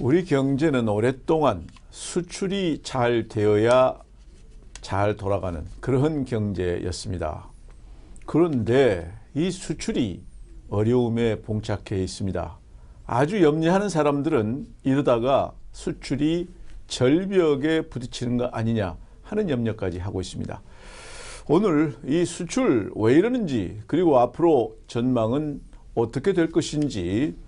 우리 경제는 오랫동안 수출이 잘 되어야 잘 돌아가는 그런 경제였습니다. 그런데 이 수출이 어려움에 봉착해 있습니다. 아주 염려하는 사람들은 이러다가 수출이 절벽에 부딪히는 거 아니냐 하는 염려까지 하고 있습니다. 오늘 이 수출 왜 이러는지, 그리고 앞으로 전망은 어떻게 될 것인지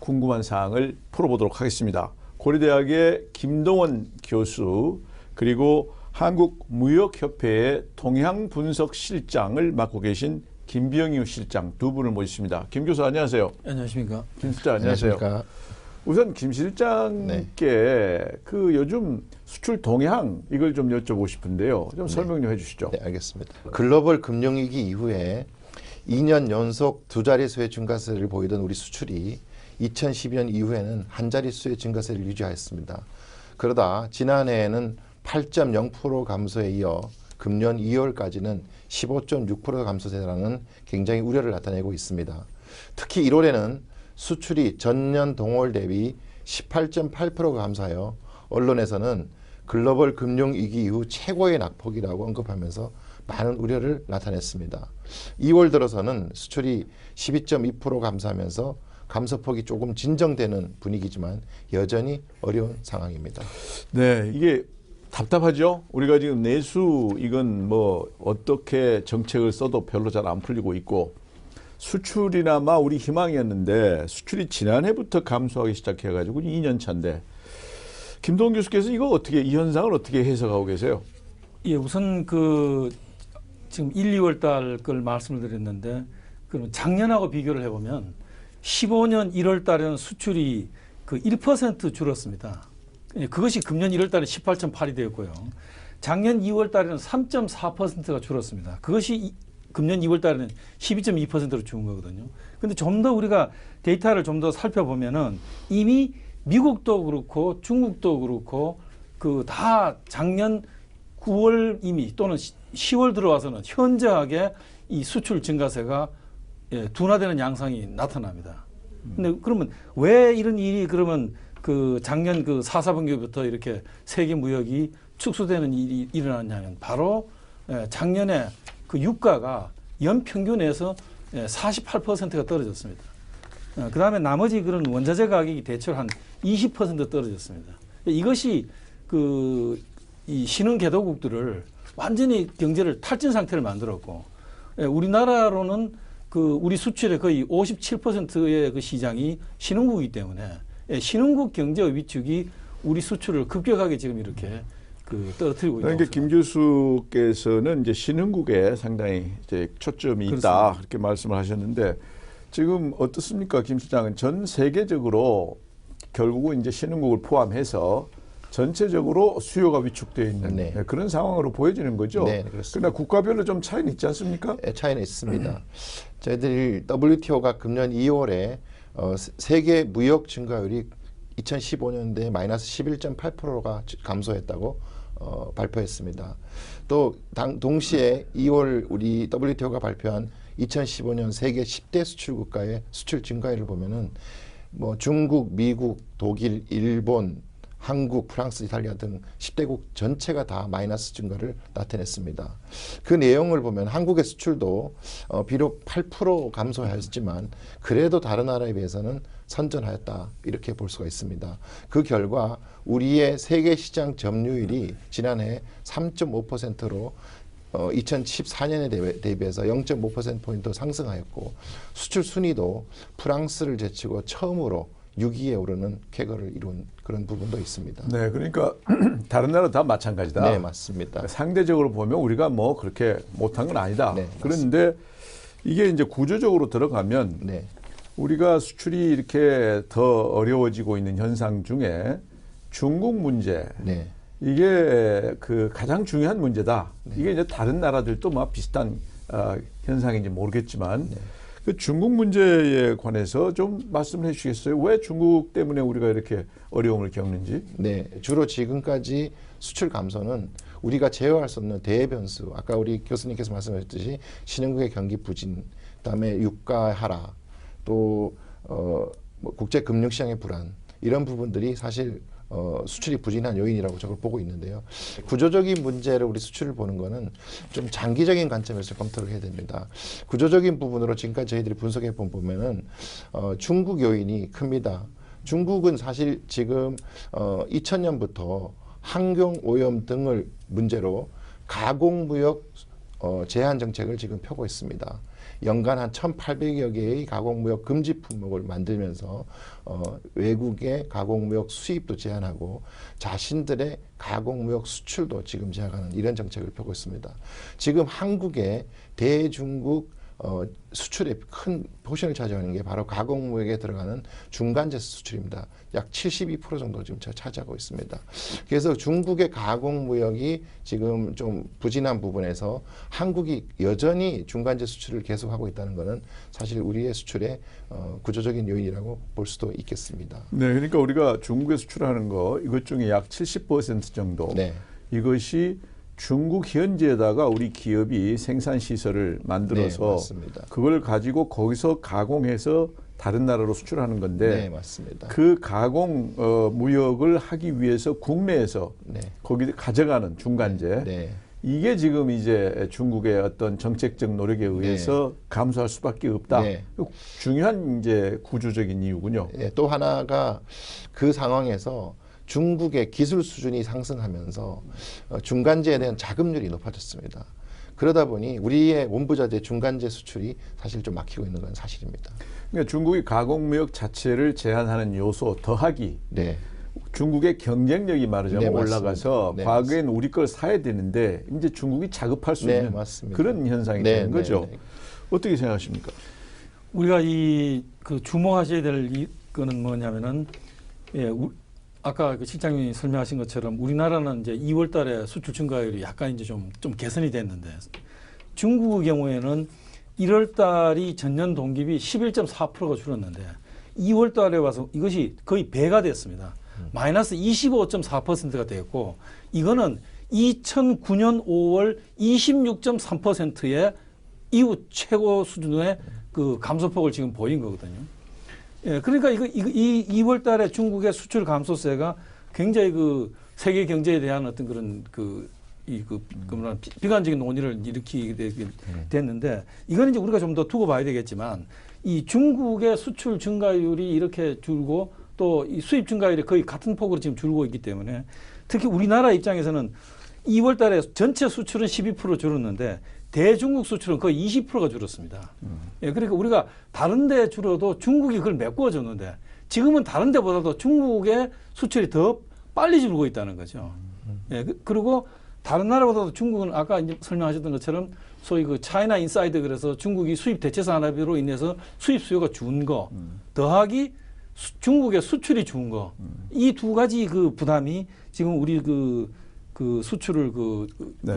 궁금한 사항을 풀어보도록 하겠습니다. 고려대학의 김동원 교수, 그리고 한국무역협회의 동향분석실장을 맡고 계신 김병유 실장 두 분을 모셨습니다. 김 교수 안녕하세요. 안녕하십니까. 김 실장 안녕하세요. 안녕하십니까. 우선 김 실장께 그 요즘 수출 동향 이걸 좀 여쭤보고 싶은데요. 좀 설명 좀 해주시죠. 네, 알겠습니다. 글로벌 금융위기 이후에 2년 연속 두 자릿수의 증가세를 보이던 우리 수출이 2012년 이후에는 한 자릿수의 증가세를 유지하였습니다. 그러다 지난해에는 8.0% 감소에 이어 금년 2월까지는 15.6% 감소세라는 굉장히 우려를 나타내고 있습니다. 특히 1월에는 수출이 전년 동월 대비 18.8% 감소하여 언론에서는 글로벌 금융위기 이후 최고의 낙폭이라고 언급하면서 많은 우려를 나타냈습니다. 2월 들어서는 수출이 12.2% 감소하면서 감소폭이 조금 진정되는 분위기지만 여전히 어려운 상황입니다. 네, 이게 답답하죠. 우리가 지금 내수 이건 뭐 어떻게 정책을 써도 별로 잘 안 풀리고 있고, 수출이나마 우리 희망이었는데 수출이 지난해부터 감소하기 시작해가지고 2년 차인데, 김동원 교수께서 이거 어떻게, 이 현상을 어떻게 해석하고 계세요? 예, 우선 그 지금 1, 2월 달 걸 말씀을 드렸는데, 그럼 작년하고 비교를 해보면 15년 1월 달에는 수출이 그 1% 줄었습니다. 그것이 금년 1월 달에 18.8이 되었고요. 작년 2월 달에는 3.4%가 줄었습니다. 그것이 금년 2월 달에는 12.2%로 줄은 거거든요. 근데 좀 더 우리가 데이터를 좀 더 살펴보면은 이미 미국도 그렇고 중국도 그렇고 그 다 작년 9월 이미 또는 10월 들어와서는 현저하게 이 수출 증가세가 둔화되는 양상이 나타납니다. 근데 그러면 왜 이런 일이, 그러면 그 작년 그 4, 4분기부터 이렇게 세계 무역이 축소되는 일이 일어났냐면 바로 작년에 그 유가가 연평균에서 48%가 떨어졌습니다. 그 다음에 나머지 그런 원자재 가격이 대체로 한 20% 떨어졌습니다. 이것이 이 신흥 개도국들을 완전히 경제를 탈진 상태를 만들었고, 우리나라로는 그 우리 수출의 거의 57%의 그 시장이 신흥국이기 때문에 신흥국 경제의 위축이 우리 수출을 급격하게 지금 이렇게 그 떨어뜨리고 있다. 그러니까 김 교수께서는 이제 신흥국에 상당히 이제 초점이 있다, 그렇습니다. 그렇게 말씀을 하셨는데, 지금 어떻습니까, 김 실장은? 전 세계적으로 결국은 이제 신흥국을 포함해서 전체적으로 수요가 위축되어 있는 네. 그런 상황으로 보여지는 거죠. 네, 그렇습니다. 그러나 국가별로 좀 차이는 있지 않습니까? 차이는 있습니다. 저희들이 WTO가 금년 2월에 세계 무역 증가율이 2015년도에 마이너스 11.8%가 감소했다고 발표했습니다. 또 동시에 2월 우리 WTO가 발표한 2015년 세계 10대 수출 국가의 수출 증가율을 보면은 뭐 중국, 미국, 독일, 일본, 한국, 프랑스, 이탈리아 등 10대국 전체가 다 마이너스 증가를 나타냈습니다. 그 내용을 보면 한국의 수출도 비록 8% 감소하였지만 그래도 다른 나라에 비해서는 선전하였다, 이렇게 볼 수가 있습니다. 그 결과 우리의 세계 시장 점유율이 지난해 3.5%로 2014년에 대비해서 0.5%포인트 상승하였고, 수출 순위도 프랑스를 제치고 처음으로 6위에 오르는 쾌거를 이룬 그런 부분도 있습니다. 네, 그러니까 다른 나라 다 마찬가지다. 네, 맞습니다. 상대적으로 보면 우리가 뭐 그렇게 못한 건 아니다. 네, 그런데 이게 이제 구조적으로 들어가면 네. 우리가 수출이 이렇게 더 어려워지고 있는 현상 중에 중국 문제, 네. 이게 그 가장 중요한 문제다. 이게 이제 다른 나라들도 뭐 비슷한 현상인지 모르겠지만, 그 중국 문제에 관해서 좀 말씀을 해주시겠어요? 왜 중국 때문에 우리가 이렇게 어려움을 겪는지? 네, 주로 지금까지 수출 감소는 우리가 제어할 수 없는 대변수, 아까 우리 교수님께서 말씀하셨듯이 신흥국의 경기 부진, 그다음에 유가 하락, 또 뭐 국제 금융시장의 불안, 이런 부분들이 사실 수출이 부진한 요인이라고 저걸 보고 있는데요. 구조적인 문제를 우리 수출을 보는 거는 좀 장기적인 관점에서 검토를 해야 됩니다. 구조적인 부분으로 지금까지 저희들이 분석해 보면은 중국 요인이 큽니다. 중국은 사실 지금 2000년부터 환경 오염 등을 문제로 가공무역 제한 정책을 지금 펴고 있습니다. 연간 한 1,800여 개의 가공무역 금지 품목을 만들면서 외국의 가공무역 수입도 제한하고 자신들의 가공무역 수출도 지금 제한하는 이런 정책을 펴고 있습니다. 지금 한국의 대중국 수출의 큰 포션을 차지하는 게 바로 가공무역에 들어가는 중간재 수출입니다. 약 72% 정도 지금 차지하고 있습니다. 그래서 중국의 가공무역이 지금 좀 부진한 부분에서 한국이 여전히 중간재 수출을 계속하고 있다는 것은 사실 우리의 수출의 구조적인 요인이라고 볼 수도 있겠습니다. 네, 그러니까 우리가 중국에 수출하는 거 이것 중에 약 70% 정도 네. 이것이 중국 현지에다가 우리 기업이 생산 시설을 만들어서 네, 맞습니다. 그걸 가지고 거기서 가공해서 다른 나라로 수출하는 건데 네, 맞습니다. 그 가공 무역을 하기 위해서 국내에서 네. 거기 가져가는 중간재 네. 이게 지금 이제 중국의 어떤 정책적 노력에 의해서 감소할 수밖에 없다. 네. 중요한 이제 구조적인 이유군요. 네, 또 하나가 그 상황에서 중국의 기술 수준이 상승하면서 중간재에 대한 자금률이 높아졌습니다. 그러다 보니 우리의 원부자재 중간재 수출이 사실 좀 막히고 있는 건 사실입니다. 그러니까 중국이 가공무역 자체를 제한하는 요소 더하기 네. 중국의 경쟁력이 말하자면 네, 올라가서 네, 과거엔 우리 걸 사야 되는데 이제 중국이 자급할 수 네, 있는 맞습니다. 그런 현상이 네, 되는 거죠. 네, 네. 어떻게 생각하십니까? 우리가 그 주목하셔야 될 거는 뭐냐면은 아까 그 실장님이 설명하신 것처럼 우리나라는 이제 2월 달에 수출 증가율이 약간 이제 좀 개선이 됐는데 중국의 경우에는 1월 달이 전년 동기비 11.4%가 줄었는데 2월 달에 와서 이것이 거의 배가 됐습니다. 마이너스 25.4%가 되었고 이거는 2009년 5월 26.3%의 이후 최고 수준의 그 감소폭을 지금 보인 거거든요. 예, 그러니까 이 2월 달에 중국의 수출 감소세가 굉장히 그 세계 경제에 대한 어떤 그런 비관적인 논의를 일으키게 됐는데 이거는 이제 우리가 좀 더 두고 봐야 되겠지만 이 중국의 수출 증가율이 이렇게 줄고 또 이 수입 증가율이 거의 같은 폭으로 지금 줄고 있기 때문에 특히 우리나라 입장에서는 2월 달에 전체 수출은 12% 줄었는데 대중국 수출은 거의 20%가 줄었습니다. 예, 그러니까 우리가 다른 데 줄어도 중국이 그걸 메꿔줬는데 지금은 다른 데보다도 중국의 수출이 더 빨리 줄고 있다는 거죠. 예, 그리고 다른 나라보다도 중국은 아까 이제 설명하셨던 것처럼 소위 그 차이나 인사이드 그래서 중국이 수입 대체 산업으로 인해서 수입 수요가 준 거 더하기 중국의 수출이 준 거 이 두 가지 그 부담이 지금 우리 그 수출을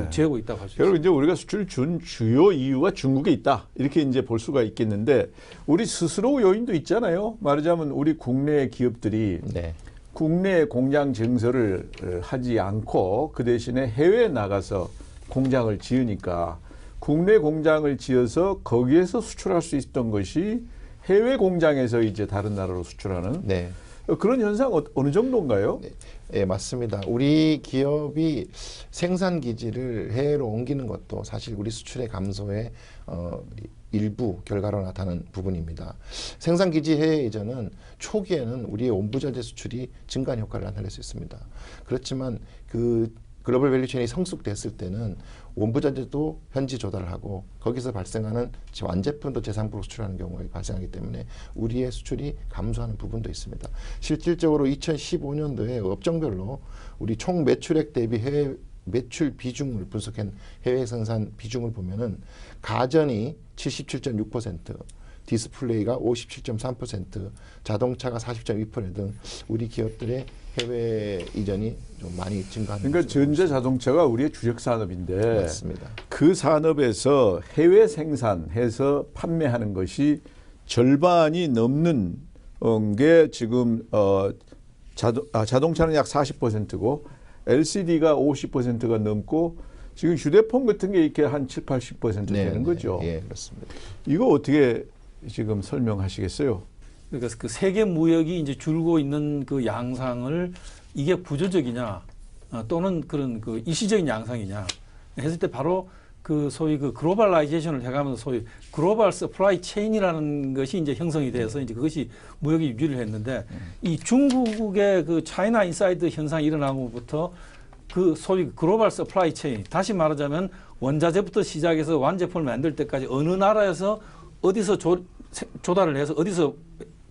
재고 있다고 할 수 있습니다. 결국 이제 우리가 수출 준 주요 이유가 중국에 있다 이렇게 이제 볼 수가 있겠는데 우리 스스로 요인도 있잖아요. 말하자면 우리 국내 기업들이 네. 국내 공장 증설을 하지 않고 그 대신에 해외에 나가서 공장을 지으니까 국내 공장을 지어서 거기에서 수출할 수 있었던 것이 해외 공장에서 이제 다른 나라로 수출하는 네. 그런 현상 어느 정도인가요? 네. 네, 맞습니다. 우리 기업이 생산 기지를 해외로 옮기는 것도 사실 우리 수출의 감소의 일부 결과로 나타나는 부분입니다. 생산 기지 해외 이전은 초기에는 우리의 원부자재 수출이 증가한 효과를 나타낼 수 있습니다. 그렇지만 그 글로벌 밸류체인이 성숙됐을 때는 원부자재도 현지 조달을 하고 거기서 발생하는 완제품도 제3국으로 수출하는 경우가 발생하기 때문에 우리의 수출이 감소하는 부분도 있습니다. 실질적으로 2015년도에 업종별로 우리 총 매출액 대비 해외 매출 비중을 분석한 해외 생산 비중을 보면은 가전이 77.6%, 디스플레이가 57.3%, 자동차가 40.2% 등 우리 기업들의 해외 이전이 좀 많이 증가하는. 그러니까 전자 자동차가 우리의 주력 산업인데 맞습니다. 그 산업에서 해외 생산해서 판매하는 것이 절반이 넘는 게 지금 자동차는 약 40%고 LCD가 50%가 넘고 지금 휴대폰 같은 게 이렇게 한 7, 80% 되는 거죠. 예, 그렇습니다. 이거 어떻게 지금 설명하시겠어요? 그러니까 그 세계 무역이 이제 줄고 있는 그 양상을 이게 구조적이냐 또는 그런 그 일시적인 양상이냐 했을 때 바로 그 소위 그 글로벌라이제이션을 해가면서 소위 글로벌 서플라이 체인이라는 것이 이제 형성이 돼서 이제 그것이 무역의 유지를 했는데 이 중국의 그 차이나 인사이드 현상이 일어나고부터 그 소위 글로벌 서플라이 체인, 다시 말하자면 원자재부터 시작해서 완제품을 만들 때까지 어느 나라에서 어디서 조달을 해서 어디서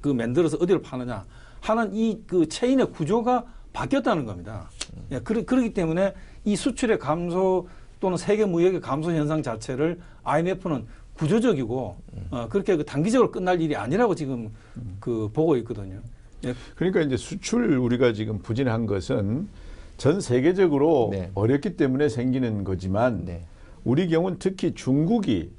그 만들어서 어디로 파느냐 하는 이 그 체인의 구조가 바뀌었다는 겁니다. 예, 그렇기 때문에 이 수출의 감소 또는 세계 무역의 감소 현상 자체를 IMF는 구조적이고 그렇게 그 단기적으로 끝날 일이 아니라고 지금 그 보고 있거든요. 예. 그러니까 이제 수출 우리가 지금 부진한 것은 전 세계적으로 네. 어렵기 때문에 생기는 거지만 네. 우리 경우는 특히 중국이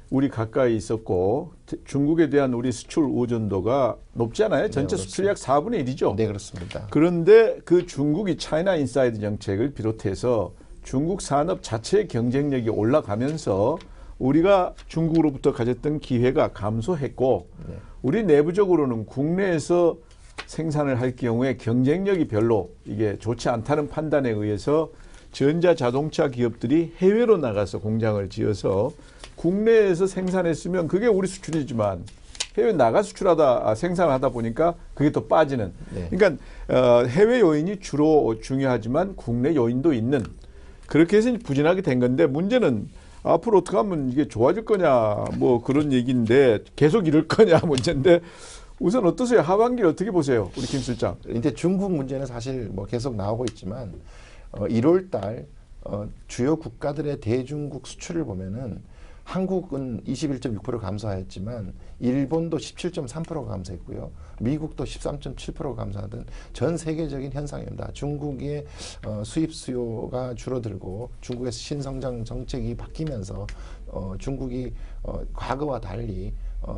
우리 가까이 있었고 중국에 대한 우리 수출 의존도가 높지 않아요? 전체 네, 수출이 약 4분의 1이죠. 네, 그렇습니다. 그런데 그 중국이 차이나 인사이드 정책을 비롯해서 중국 산업 자체의 경쟁력이 올라가면서 우리가 중국으로부터 가졌던 기회가 감소했고 네. 우리 내부적으로는 국내에서 생산을 할 경우에 경쟁력이 별로 이게 좋지 않다는 판단에 의해서 전자자동차 기업들이 해외로 나가서 공장을 지어서 국내에서 생산했으면 그게 우리 수출이지만 해외 나가 수출하다 생산하다 보니까 그게 또 빠지는. 네. 그러니까 해외 요인이 주로 중요하지만 국내 요인도 있는 그렇게 해서 부진하게 된 건데 문제는 앞으로 어떻게 하면 이게 좋아질 거냐 뭐 그런 얘기인데 계속 이럴 거냐 문제인데 우선 어떠세요? 하반기를 어떻게 보세요? 우리 김 실장. 이제 중국 문제는 사실 뭐 계속 나오고 있지만 1월 달 주요 국가들의 대중국 수출을 보면은 한국은 21.6% 감소하였지만 일본도 17.3%가 감소했고요. 미국도 13.7%가 감소하던 전 세계적인 현상입니다. 중국의 수입 수요가 줄어들고 중국에서 신성장 정책이 바뀌면서 중국이 과거와 달리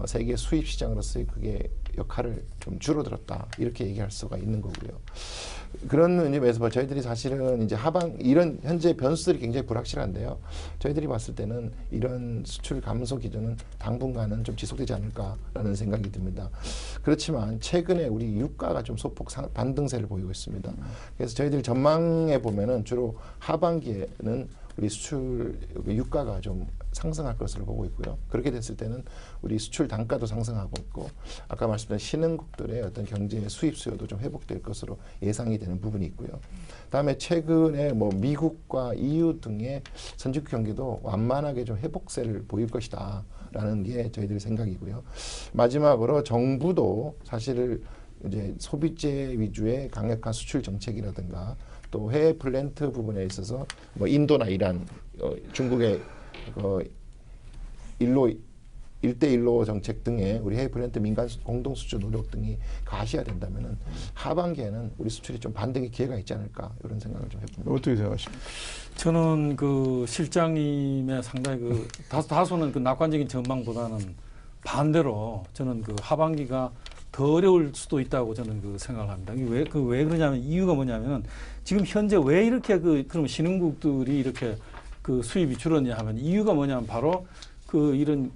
세계 수입 시장으로서의 그게 역할을 좀 줄어들었다 이렇게 얘기할 수가 있는 거고요. 그런 의미에서 저희들이 사실은 이제 이런 현재 변수들이 굉장히 불확실한데요. 저희들이 봤을 때는 이런 수출 감소 기조는 당분간은 좀 지속되지 않을까라는 생각이 듭니다. 그렇지만 최근에 우리 유가가 좀 소폭 반등세를 보이고 있습니다. 그래서 저희들이 전망해 보면은 주로 하반기에는 우리 수출 유가가 좀 상승할 것으로 보고 있고요. 그렇게 됐을 때는 우리 수출 단가도 상승하고 있고 아까 말씀드린 신흥국들의 어떤 경제 수입 수요도 좀 회복될 것으로 예상이 되는 부분이 있고요. 다음에 최근에 뭐 미국과 EU 등의 선진국 경기도 완만하게 좀 회복세를 보일 것이다라는 게 저희들의 생각이고요. 마지막으로 정부도 사실은 이제 소비재 위주의 강력한 수출 정책이라든가 또 해외 플랜트 부분에 있어서 뭐 인도나 이란, 중국의 일대일로 정책 등의 우리 해외 플랜트 민간 공동 수출 노력 등이 가시화된다면은 하반기에는 우리 수출이 좀 반등의 기회가 있지 않을까 이런 생각을 좀 해봅니다. 어떻게 생각하십니까? 저는 그 실장님의 상당히 그 다소는 그 낙관적인 전망보다는 반대로 저는 그 하반기가 더 어려울 수도 있다고 저는 그 생각을 합니다. 왜 그러냐면 이유가 뭐냐면은 지금 현재 왜 이렇게 그럼 신흥국들이 이렇게 그 수입이 줄었냐 하면 이유가 뭐냐면 바로 그 이런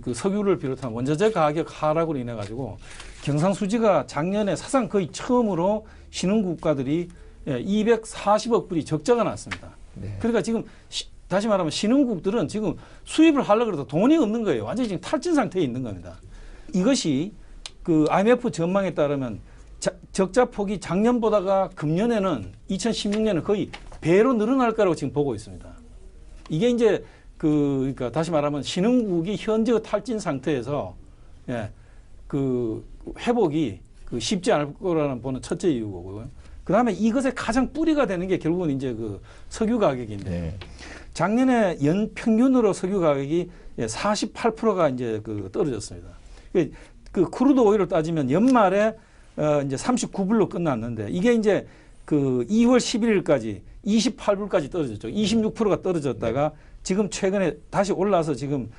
그 석유를 비롯한 원자재 가격 하락으로 인해 가지고 경상수지가 작년에 사상 거의 처음으로 신흥 국가들이 240억 불이 적자가 났습니다. 네. 그러니까 지금 다시 말하면 신흥국들은 지금 수입을 하려고 해도 돈이 없는 거예요. 완전히 지금 탈진 상태에 있는 겁니다. 이것이 그 IMF 전망에 따르면 적자 폭이 작년보다가 금년에는 2016년은 거의 배로 늘어날 거라고 지금 보고 있습니다. 이게 이제 그러니까 다시 말하면 신흥국이 현재 탈진 상태에서 그 회복이 쉽지 않을 거라는 보는 첫째 이유고요. 그 다음에 이것의 가장 뿌리가 되는 게 결국은 이제 그 석유 가격인데 네. 작년에 연 평균으로 석유 가격이 48%가 이제 그 떨어졌습니다. 그 크루드 오일을 따지면 연말에 이제 39불로 끝났는데 이게 이제 그 2월 11일까지 28불까지 떨어졌죠. 26%가 떨어졌다가 지금 최근에 다시 올라서 지금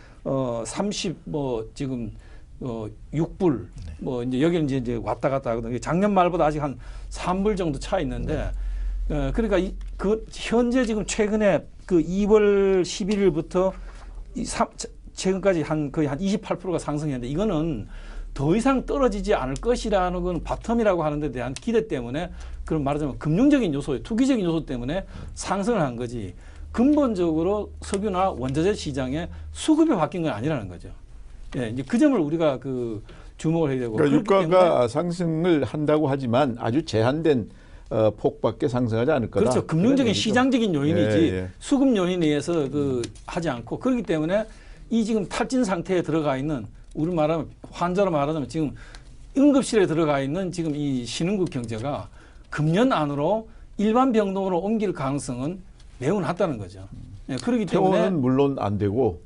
6불 뭐 이제 여기는 이제 왔다 갔다 하거든요. 작년 말보다 아직 한 3불 정도 차 있는데 그러니까 그 현재 지금 최근에 그 2월 11일부터 최근까지 거의 한 28%가 상승했는데 이거는 더 이상 떨어지지 않을 것이라는 건 바텀이라고 하는 데 대한 기대 때문에 그런 말하자면 금융적인 요소, 투기적인 요소 때문에 상승을 한 거지 근본적으로 석유나 원자재 시장의 수급이 바뀐 건 아니라는 거죠. 예, 이제 그 점을 우리가 그 주목을 해야 되고. 그러니까 유가가 상승을 한다고 하지만 아주 제한된 폭밖에 상승하지 않을 거다. 그렇죠. 금융적인 시장적인 요인이지 예, 예. 수급 요인에 의해서 그 하지 않고 그렇기 때문에 이 지금 탈진 상태에 들어가 있는 우리 말하면 환자로 말하자면 지금 응급실에 들어가 있는 지금 이 신흥국 경제가 금년 안으로 일반 병동으로 옮길 가능성은 매우 낮다는 거죠. 예, 그렇기 때문에 퇴원은 물론 안 되고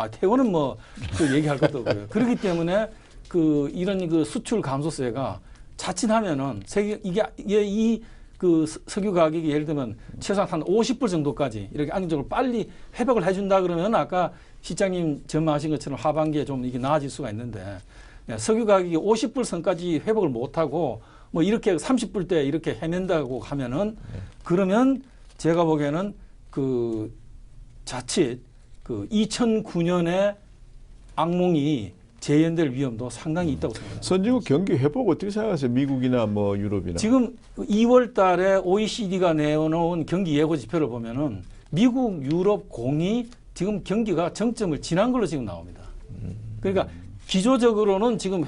퇴원은 뭐 그 얘기할 것도 없고요. 그렇기 때문에 그 이런 그 수출 감소세가 자칫하면은 세계 이게 이 그 석유 가격이 예를 들면 최소한 한 50불 정도까지 이렇게 안정적으로 빨리 회복을 해준다 그러면 아까 시장님 전망하신 것처럼 하반기에 좀 이게 나아질 수가 있는데 석유 가격이 50불 선까지 회복을 못하고 뭐 이렇게 30불대 이렇게 헤맨다고 하면은 그러면 제가 보기에는 그 자칫 그 2009년의 악몽이 재현될 위험도 상당히 있다고 생각합니다. 선진국 경기 회복 어떻게 생각하세요? 미국이나 뭐 유럽이나. 지금 2월 달에 OECD가 내놓은 경기 예고 지표를 보면은 미국, 유럽 공이 지금 경기가 정점을 지난 걸로 지금 나옵니다. 그러니까 기조적으로는 지금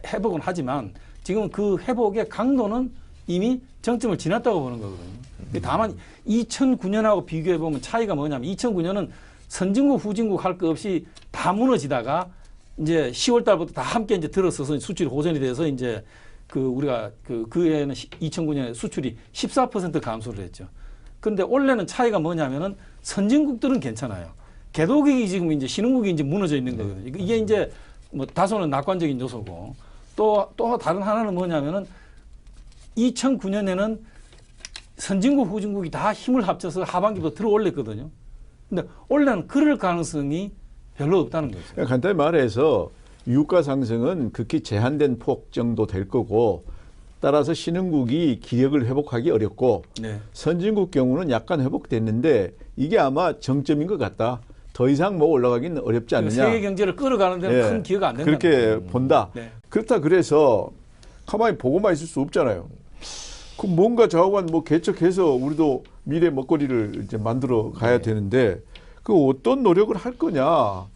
회복은 하지만 지금 그 회복의 강도는 이미 정점을 지났다고 보는 거거든요. 다만 2009년하고 비교해 보면 차이가 뭐냐면 2009년은 선진국, 후진국 할 것 없이 다 무너지다가 이제 10월 달부터 다 함께 이제 들어서서 수출이 호전이 돼서 이제 그 우리가 그 해에는 2009년에 수출이 14% 감소를 했죠. 그런데 올해는 차이가 뭐냐면은 선진국들은 괜찮아요. 개도국이 지금 이제 신흥국이 이제 무너져 있는 거거든요. 이게 이제 뭐 다소는 낙관적인 요소고 또 다른 하나는 뭐냐면은 2009년에는 선진국, 후진국이 다 힘을 합쳐서 하반기부터 들어 올렸거든요. 근데 올해는 그럴 가능성이 별로 없다는 거죠. 간단히 말해서 유가 상승은 극히 제한된 폭 정도 될 거고 따라서 신흥국이 기력을 회복하기 어렵고 네. 선진국 경우는 약간 회복됐는데 이게 아마 정점인 것 같다. 더 이상 뭐 올라가기는 어렵지 않느냐. 세계 경제를 끌어가는 데는 큰 기여가 안 된다. 그렇게 본다. 네. 그렇다 그래서 가만히 보고만 있을 수 없잖아요. 그 뭔가 좌우간 뭐 개척해서 우리도 미래 먹거리를 이제 만들어 가야 되는데 그 어떤 노력을 할 거냐.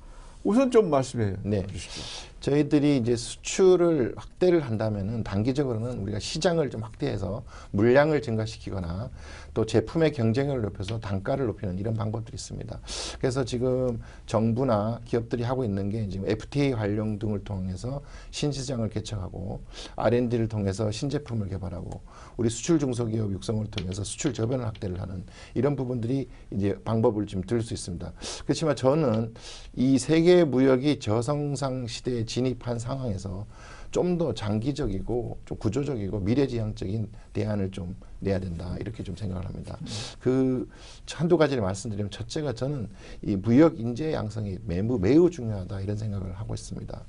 우선 좀 말씀해 주시죠. 저희들이 이제 수출을 확대를 한다면은 단기적으로는 우리가 시장을 좀 확대해서 물량을 증가시키거나 또 제품의 경쟁력을 높여서 단가를 높이는 이런 방법들이 있습니다. 그래서 지금 정부나 기업들이 하고 있는 게 지금 FTA 활용 등을 통해서 신시장을 개척하고 R&D를 통해서 신제품을 개발하고 우리 수출 중소기업 육성을 통해서 수출 저변을 확대를 하는 이런 부분들이 이제 방법을 좀 들 수 있습니다. 그렇지만 저는 이 세계 무역이 저성장 시대에 진입한 상황에서 좀 더 장기적이고 좀 구조적이고 미래지향적인 대안을 좀 내야 된다 이렇게 좀 생각을 합니다. 그 한두 가지를 말씀드리면 첫째가 저는 이 무역 인재 양성이 매우 중요하다 이런 생각을 하고 있습니다.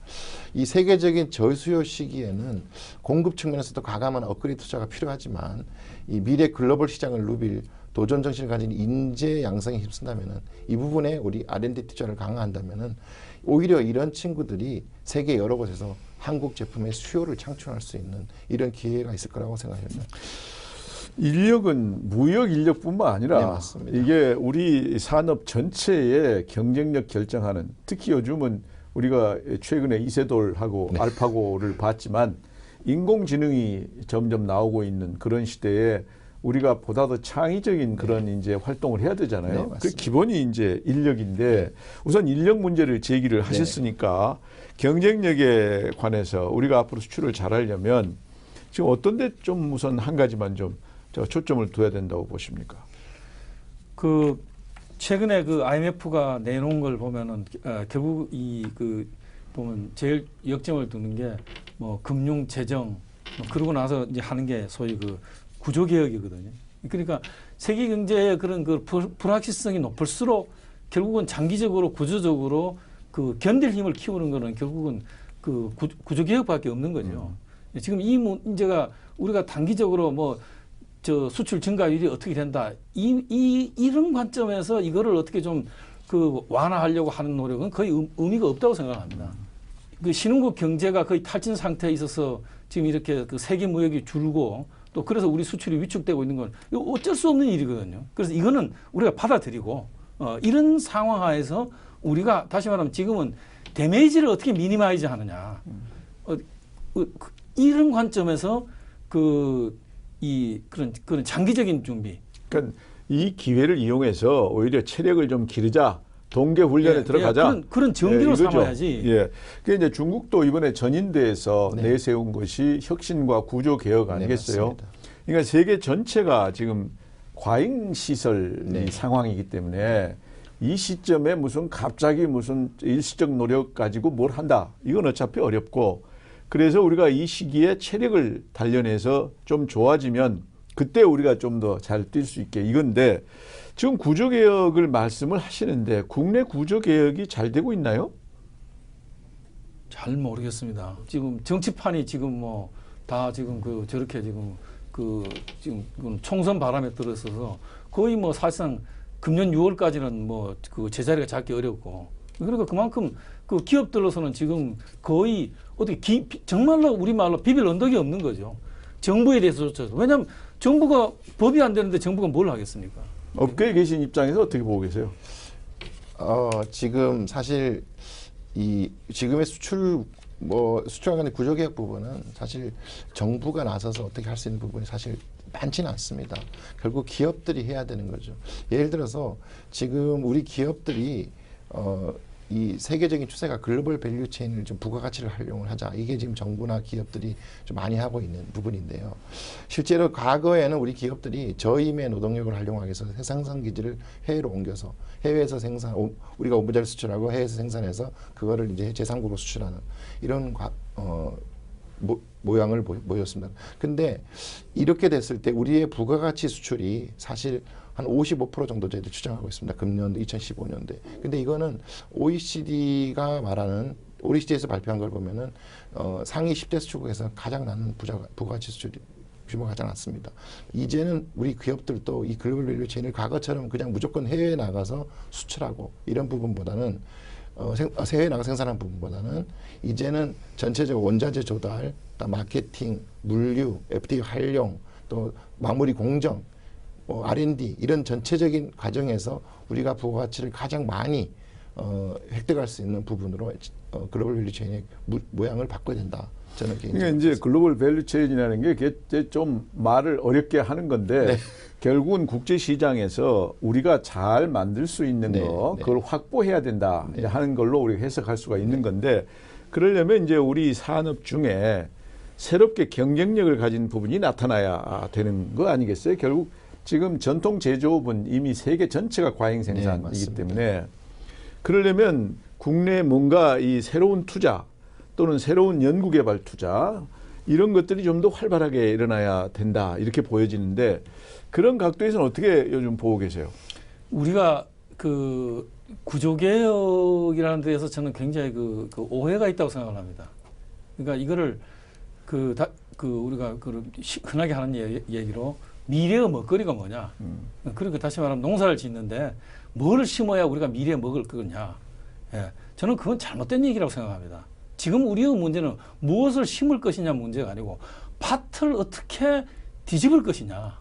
이 세계적인 저수요 시기에는 공급 측면에서도 과감한 업그레이드 투자가 필요하지만 이 미래 글로벌 시장을 누빌 도전 정신을 가진 인재 양성에 힘쓴다면은 이 부분에 우리 R&D 투자를 강화한다면은 오히려 이런 친구들이 세계 여러 곳에서 한국 제품의 수요를 창출할 수 있는 이런 기회가 있을 거라고 생각합니다. 인력은 무역 인력뿐만 아니라 네, 맞습니다. 이게 우리 산업 전체의 경쟁력 결정하는 특히 요즘은 우리가 최근에 이세돌하고 알파고를 봤지만 인공지능이 점점 나오고 있는 그런 시대에 우리가 보다 더 창의적인 그런 이제 활동을 해야 되잖아요. 그 기본이 이제 인력인데 우선 인력 문제를 제기를 하셨으니까 경쟁력에 관해서 우리가 앞으로 수출을 잘하려면 지금 어떤 데 좀 우선 한 가지만 좀 초점을 둬야 된다고 보십니까? 그 최근에 그 IMF가 내놓은 걸 보면은 결국 이 그 보면 제일 역점을 두는 게 뭐 금융 재정 그러고 나서 이제 하는 게 소위 그 구조 개혁이거든요. 그러니까 세계 경제의 그런 그 불확실성이 높을수록 결국은 장기적으로 구조적으로 그 견딜 힘을 키우는 거는 결국은 그 구조 개혁밖에 없는 거죠. 지금 이 문제가 우리가 단기적으로 뭐 저 수출 증가율이 어떻게 된다 이런 관점에서 이거를 어떻게 좀 그 완화하려고 하는 노력은 거의 의미가 없다고 생각합니다. 그 신흥국 경제가 거의 탈진 상태에 있어서 지금 이렇게 그 세계 무역이 줄고 또 그래서 우리 수출이 위축되고 있는 건 이거 어쩔 수 없는 일이거든요. 그래서 이거는 우리가 받아들이고 이런 상황 하에서 우리가 다시 말하면 지금은 데미지를 어떻게 미니마이즈 하느냐 이런 관점에서 그런 장기적인 준비. 그러니까 이 기회를 이용해서 오히려 체력을 좀 기르자. 동계 훈련에 예, 들어가자. 예, 그런 정비로 이거죠. 삼아야지. 예. 그 이제 중국도 이번에 전인대에서 네. 내세운 것이 혁신과 구조 개혁 아니겠어요? 맞습니다. 그러니까 세계 전체가 지금 과잉 시설 네. 상황이기 때문에 이 시점에 무슨 갑자기 무슨 일시적 노력 가지고 뭘 한다. 이건 어차피 어렵고 그래서 우리가 이 시기에 체력을 단련해서 좀 좋아지면 그때 우리가 좀 더 잘 뛸 수 있게 이건데 지금 구조개혁을 말씀을 하시는데 국내 구조개혁이 잘 되고 있나요? 잘 모르겠습니다. 지금 정치판이 지금 뭐 다 지금 저렇게 지금 지금 총선 바람에 들어서서 거의 뭐 사실상 금년 6월까지는 뭐 그 제자리가 잡기 어렵고 그러니까 그만큼 그 기업들로서는 지금 거의 어떻게 정말로 우리말로 비빌 언덕이 없는 거죠. 정부에 대해서조차도. 왜냐하면 정부가 법이 안 되는데 정부가 뭘 하겠습니까? 업계에 계신 입장에서 어떻게 보고 계세요? 지금 사실 이 지금의 수출 간의 구조개혁 부분은 사실 정부가 나서서 어떻게 할 수 있는 부분이 사실 많지는 않습니다. 결국 기업들이 해야 되는 거죠. 예를 들어서 지금 우리 기업들이 이 세계적인 추세가 글로벌 밸류 체인을 좀 부가가치를 활용을 하자. 이게 지금 정부나 기업들이 좀 많이 하고 있는 부분인데요. 실제로 과거에는 우리 기업들이 저임의 노동력을 활용하기 위해서 생산 기지를 해외로 옮겨서 해외에서 우리가 원부자를 수출하고 해외에서 생산해서 그거를 이제 제3국으로 수출하는 이런 모양을 보였습니다. 근데 이렇게 됐을 때 우리의 부가가치 수출이 사실 한 55% 정도 저희들 추정하고 있습니다. 금년 2015년도에. 근데 이거는 OECD가 말하는 OECD에서 발표한 걸 보면은 상위 10대 수출국에서 가장 많은 부가가치 수출이 규모가 가장 낮습니다. 이제는 우리 기업들도 이 글로벌 밸류 체인을 과거처럼 그냥 무조건 해외에 나가서 수출하고 이런 부분보다는 해외에 나가 생산하는 부분보다는 이제는 전체적으로 원자재 조달, 마케팅, 물류, FTA 활용, 또 마무리 공정, R&D 이런 전체적인 과정에서 우리가 부가가치를 가장 많이 획득할 수 있는 부분으로 글로벌 밸류 체인의 모양을 바꿔야 된다. 저는 개인적으로. 그러니까 이제 글로벌 밸류 체인이라는 게 좀 말을 어렵게 하는 건데 네. 결국은 국제 시장에서 우리가 잘 만들 수 있는 네, 거 네. 그걸 확보해야 된다 이제 하는 걸로 우리가 해석할 수가 있는 건데 그러려면 이제 우리 산업 중에 새롭게 경쟁력을 가진 부분이 나타나야 되는 거 아니겠어요? 결국 지금 전통 제조업은 이미 세계 전체가 과잉 생산이기 맞습니다. 때문에 그러려면 국내에 뭔가 이 새로운 투자 또는 새로운 연구개발 투자 이런 것들이 좀 더 활발하게 일어나야 된다 이렇게 보여지는데 그런 각도에서는 어떻게 요즘 보고 계세요? 우리가 그 구조개혁이라는 데에서 저는 굉장히 그 오해가 있다고 생각을 합니다. 그러니까 이거를 우리가 흔하게 하는 얘기로 미래의 먹거리가 뭐냐. 그러니까 다시 말하면 농사를 짓는데 뭘 심어야 우리가 미래에 먹을 거냐. 예, 저는 그건 잘못된 얘기라고 생각합니다. 지금 우리의 문제는 무엇을 심을 것이냐 문제가 아니고 밭을 어떻게 뒤집을 것이냐.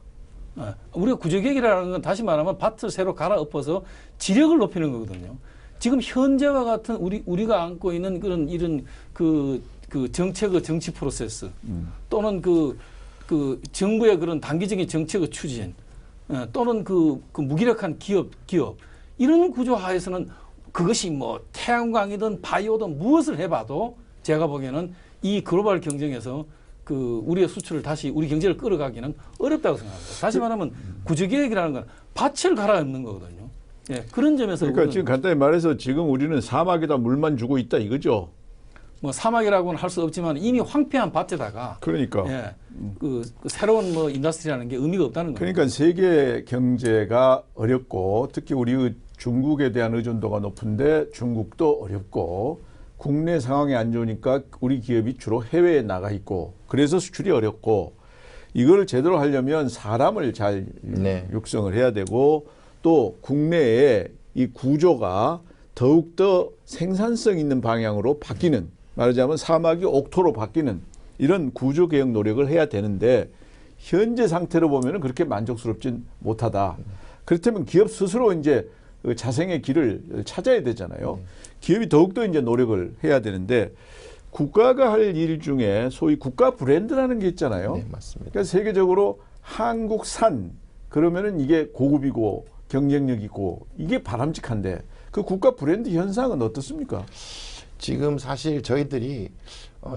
예, 우리가 구조개혁이라는 건 다시 말하면 밭을 새로 갈아엎어서 지력을 높이는 거거든요. 지금 현재와 같은 우리가 안고 있는 이런 정책의 정치 프로세스 또는 그 정부의 그런 단기적인 정책의 추진 또는 그 무기력한 기업 이런 구조 하에서는 그것이 뭐 태양광이든 바이오든 무엇을 해봐도 제가 보기에는 이 글로벌 경쟁에서 우리의 수출을 다시 우리 경제를 끌어가기는 어렵다고 생각합니다. 다시 말하면 구조개혁이라는 건 밭을 갈아엎는 거거든요. 예, 그런 점에서 그러니까 지금 간단히 말해서 지금 우리는 사막에다 물만 주고 있다 이거죠. 뭐 사막이라고는 할 수 없지만 이미 황폐한 밭에다가 그러니까. 예, 그 새로운 뭐 인더스트리라는 게 의미가 없다는 거예요. 그러니까 세계 경제가 어렵고 특히 우리 중국에 대한 의존도가 높은데 중국도 어렵고 국내 상황이 안 좋으니까 우리 기업이 주로 해외에 나가 있고 그래서 수출이 어렵고 이걸 제대로 하려면 사람을 잘 네. 육성을 해야 되고 또 국내에 이 구조가 더욱더 생산성 있는 방향으로 바뀌는 말하자면 사막이 옥토로 바뀌는 이런 구조 개혁 노력을 해야 되는데 현재 상태로 보면은 그렇게 만족스럽진 못하다. 그렇다면 기업 스스로 이제 그 자생의 길을 찾아야 되잖아요. 기업이 더욱더 이제 노력을 해야 되는데 국가가 할 일 중에 소위 국가 브랜드라는 게 있잖아요. 네, 맞습니다. 그러니까 세계적으로 한국산 그러면은 이게 고급이고 경쟁력 있고 이게 바람직한데 그 국가 브랜드 현상은 어떻습니까? 지금 사실 저희들이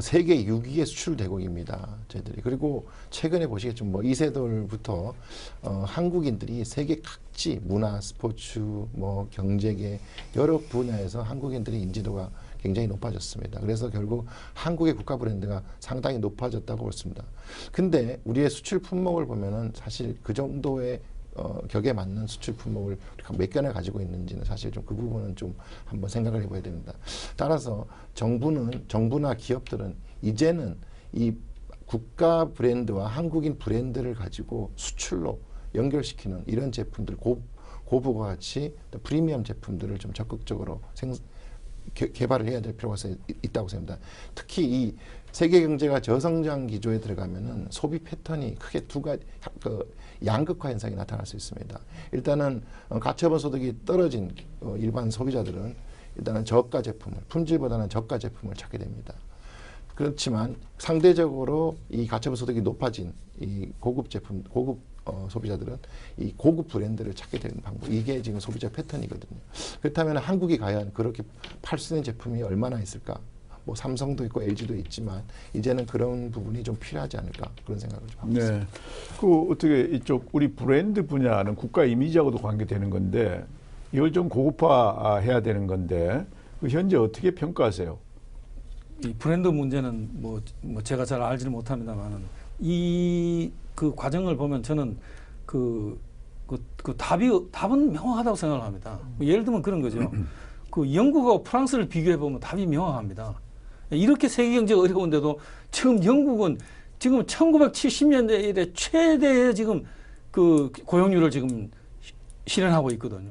세계 6위의 수출 대국입니다. 저희들이. 그리고 최근에 보시겠지만 뭐 이세돌부터 한국인들이 세계 각지 문화, 스포츠, 뭐 경제계 여러 분야에서 한국인들의 인지도가 굉장히 높아졌습니다. 그래서 결국 한국의 국가 브랜드가 상당히 높아졌다고 볼 습니다. 근데 우리의 수출 품목을 보면은 사실 그 정도의 격에 맞는 수출 품목을 몇 개나 가지고 있는지는 사실 좀 그 부분은 좀 한번 생각을 해봐야 됩니다. 따라서 정부나 기업들은 이제는 이 국가 브랜드와 한국인 브랜드를 가지고 수출로 연결시키는 이런 제품들 고부가 가치 프리미엄 제품들을 좀 적극적으로 개발을 해야 될 필요가 있다고 생각합니다. 특히 이 세계 경제가 저성장 기조에 들어가면은 소비 패턴이 크게 두 가지 양극화 현상이 나타날 수 있습니다. 일단은 가처분 소득이 떨어진 일반 소비자들은 일단은 저가 제품을 품질보다는 저가 제품을 찾게 됩니다. 그렇지만 상대적으로 이 가처분 소득이 높아진 이 고급 제품, 고급 소비자들은 이 고급 브랜드를 찾게 되는 방법. 이게 지금 소비자 패턴이거든요. 그렇다면 한국이 과연 그렇게 팔 수 있는 제품이 얼마나 있을까? 뭐 삼성도 있고 LG도 있지만 이제는 그런 부분이 좀 필요하지 않을까 그런 생각을 좀 하고 있습니다. 네. 그 어떻게 이쪽 우리 브랜드 분야는 국가 이미지하고도 관계되는 건데 이걸 좀 고급화해야 되는 건데 그 현재 어떻게 평가하세요? 이 브랜드 문제는 뭐 제가 잘 알지는 못합니다만은 이 그 과정을 보면 저는 그 답은 명확하다고 생각을 합니다. 예를 들면 그런 거죠. 그 영국하고 프랑스를 비교해 보면 답이 명확합니다. 이렇게 세계 경제가 어려운데도 지금 영국은 지금 1970년대 이래 최대의 지금 그 고용률을 지금 실현하고 있거든요.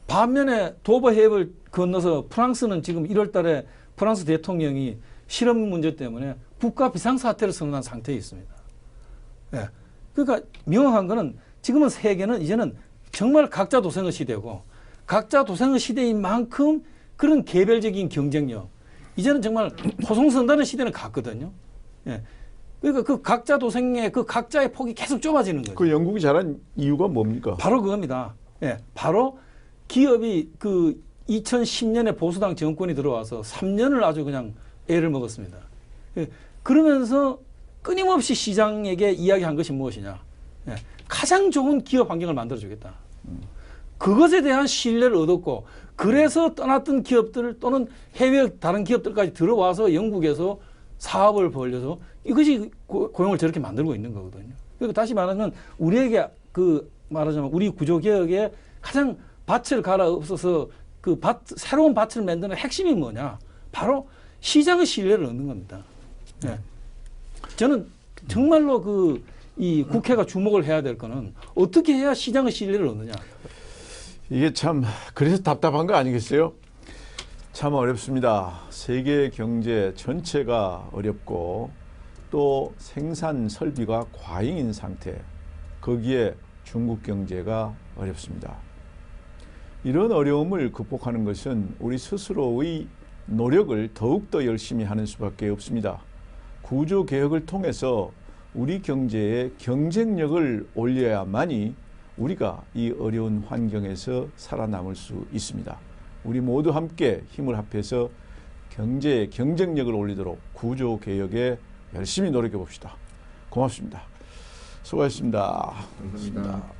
반면에 도버 해협을 건너서 프랑스는 지금 1월 달에 프랑스 대통령이 실업 문제 때문에 국가 비상사태를 선언한 상태에 있습니다. 예. 그러니까 명확한 거는 지금은 세계는 이제는 정말 각자 도생의 시대고 각자 도생의 시대인 만큼 그런 개별적인 경쟁력 이제는 정말 호송선단의 시대는 갔거든요. 예. 그러니까 그 각자 도생의 그 각자의 폭이 계속 좁아지는 거죠. 그 영국이 잘한 이유가 뭡니까? 바로 그겁니다. 예. 바로 기업이 그 2010년에 보수당 정권이 들어와서 3년을 아주 그냥 애를 먹었습니다. 예. 그러면서 끊임없이 시장에게 이야기한 것이 무엇이냐. 예. 가장 좋은 기업 환경을 만들어주겠다. 그것에 대한 신뢰를 얻었고 그래서 떠났던 기업들 또는 해외 다른 기업들까지 들어와서 영국에서 사업을 벌려서 이것이 고용을 저렇게 만들고 있는 거거든요. 그러니까 다시 말하면 우리에게 그 말하자면 우리 구조개혁에 가장 밭을 갈아엎어서 그 새로운 밭을 만드는 핵심이 뭐냐. 바로 시장의 신뢰를 얻는 겁니다. 예. 저는 정말로 이 국회가 주목을 해야 될 거는 어떻게 해야 시장의 신뢰를 얻느냐. 이게 참 그래서 답답한 거 아니겠어요? 참 어렵습니다. 세계 경제 전체가 어렵고 또 생산 설비가 과잉인 상태, 거기에 중국 경제가 어렵습니다. 이런 어려움을 극복하는 것은 우리 스스로의 노력을 더욱더 열심히 하는 수밖에 없습니다. 구조 개혁을 통해서 우리 경제의 경쟁력을 올려야만이 우리가 이 어려운 환경에서 살아남을 수 있습니다. 우리 모두 함께 힘을 합해서 경제의 경쟁력을 올리도록 구조 개혁에 열심히 노력해 봅시다. 고맙습니다. 수고하셨습니다. 감사합니다.